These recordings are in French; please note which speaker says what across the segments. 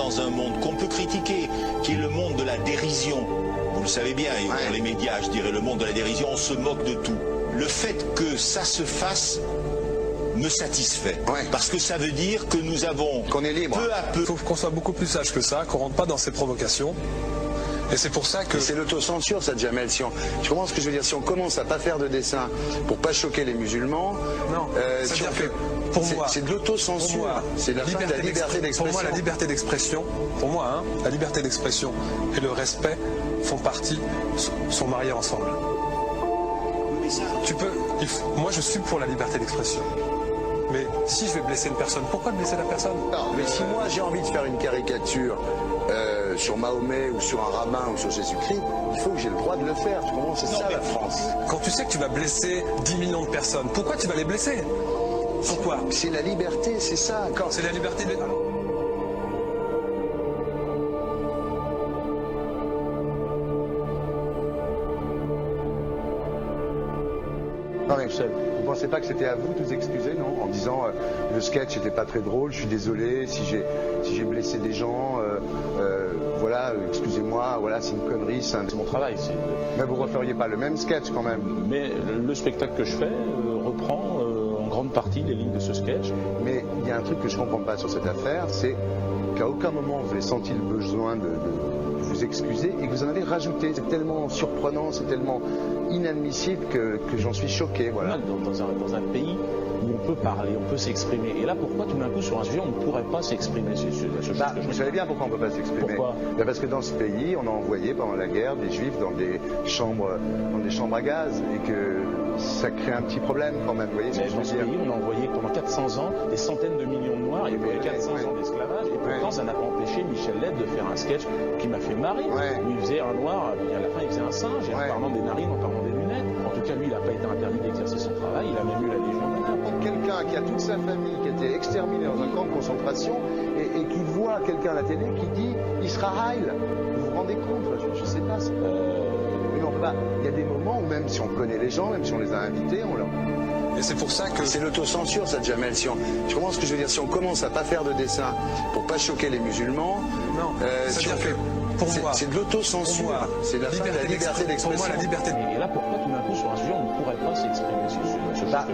Speaker 1: dans un monde qu'on peut critiquer, qui est le monde de la dérision. Vous le savez bien, et dans les médias, je dirais le monde de la dérision, on se moque de tout. Le fait que ça se fasse me satisfait. Parce que ça veut dire que nous avons
Speaker 2: qu'on est libre.
Speaker 1: Peu à peu.
Speaker 3: Il faut qu'on soit beaucoup plus sage que ça, qu'on rentre pas dans ces provocations. Et c'est pour ça que...
Speaker 2: C'est l'autocensure, ça, Jamel. Tu comprends ce que je veux dire? Si on commence à pas faire de dessin pour pas choquer les musulmans...
Speaker 3: Non, c'est-à-dire que pour moi...
Speaker 2: C'est de l'autocensure. C'est la fin de la liberté d'expression.
Speaker 3: Pour moi, la liberté d'expression, la liberté d'expression et le respect font partie, sont mariés ensemble. Moi, je suis pour la liberté d'expression. Mais si je vais blesser une personne, pourquoi blesser la personne?
Speaker 2: Non, mais si moi j'ai envie de faire une caricature sur Mahomet ou sur un rabbin ou sur Jésus-Christ, il faut que j'ai le droit de le faire. Tu comprends? C'est ça la France.
Speaker 3: Quand tu sais que tu vas blesser 10 millions de personnes, pourquoi tu vas les blesser? Pourquoi?
Speaker 2: C'est la liberté, c'est ça.
Speaker 3: C'est la liberté de...
Speaker 2: Non, mais vous pensez pas que c'était à vous de vous excuser, non? En disant le sketch n'était pas très drôle, je suis désolé si j'ai blessé des gens, voilà, excusez-moi, voilà, c'est une connerie, c'est
Speaker 4: mon travail.
Speaker 2: Mais vous referiez pas le même sketch quand même?
Speaker 4: Mais le spectacle que je fais reprend en grande partie les lignes de ce sketch.
Speaker 2: Mais il y a un truc que je comprends pas sur cette affaire, c'est qu'à aucun moment vous avez senti le besoin de vous excuser et que vous en avez rajouté. C'est tellement surprenant, c'est tellement inadmissible que j'en suis choqué. Voilà.
Speaker 4: Dans un pays où on peut parler, on peut s'exprimer. Et là, pourquoi tout d'un coup, sur un sujet, on ne pourrait pas s'exprimer
Speaker 2: vous savez bien pourquoi on ne peut pas s'exprimer.
Speaker 4: Pourquoi?
Speaker 2: Parce que dans ce pays, on a envoyé pendant la guerre des juifs dans des chambres à gaz et que ça crée un petit problème quand même. Vous voyez ce que je veux dire?
Speaker 4: Dans ce pays, on a envoyé pendant 400 ans des centaines de millions de Noirs, il y a eu 400 ans d'esclavage, et pourtant ça n'a pas empêché Michel Leb de faire un sketch qui m'a fait marrer, où il faisait un noir, et à la fin il faisait un singe, et en parlant des narines, en parlant des lunettes. En tout cas, lui, il n'a pas été interdit d'exercer son travail, il a même eu la Légion d'honneur.
Speaker 2: Quelqu'un qui a toute sa famille qui a été exterminée dans un camp de concentration et qui voit quelqu'un à la télé qui dit Israël, vous vous rendez compte? Je sais pas. Il y a des moments où même si on connaît les gens, même si on les a invités, on leur...
Speaker 3: Et c'est pour ça que...
Speaker 2: C'est l'autocensure, ça, Jamel. Tu comprends ce que je veux dire? Si on commence à pas faire de dessin pour pas choquer les musulmans...
Speaker 3: Non, c'est-à-dire que pour moi...
Speaker 2: C'est de l'autocensure. C'est la fin de la liberté d'expression.
Speaker 3: Pour moi, la liberté...
Speaker 4: Et là, pourquoi tout d'un coup, sur un sujet, on ne pourrait pas s'exprimer sur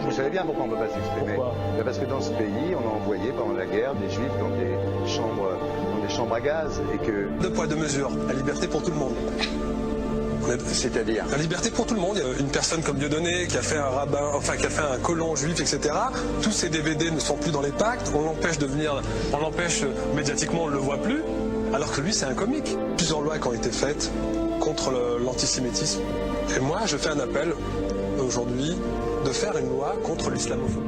Speaker 2: vous savez bien pourquoi on ne peut pas s'exprimer. Parce que dans ce pays, on a envoyé pendant la guerre des juifs dans des chambres à gaz et que...
Speaker 3: Deux poids, deux mesures. La liberté pour tout le monde.
Speaker 2: C'est-à-dire
Speaker 3: la liberté pour tout le monde. Il y a une personne comme Dieudonné qui a fait un rabbin, enfin qui a fait un colon juif, etc. Tous ces DVD ne sont plus dans les pactes. On l'empêche médiatiquement, on ne le voit plus. Alors que lui, c'est un comique. Plusieurs lois qui ont été faites contre l'antisémitisme. Et moi, je fais un appel aujourd'hui de faire une loi contre l'islamophobie.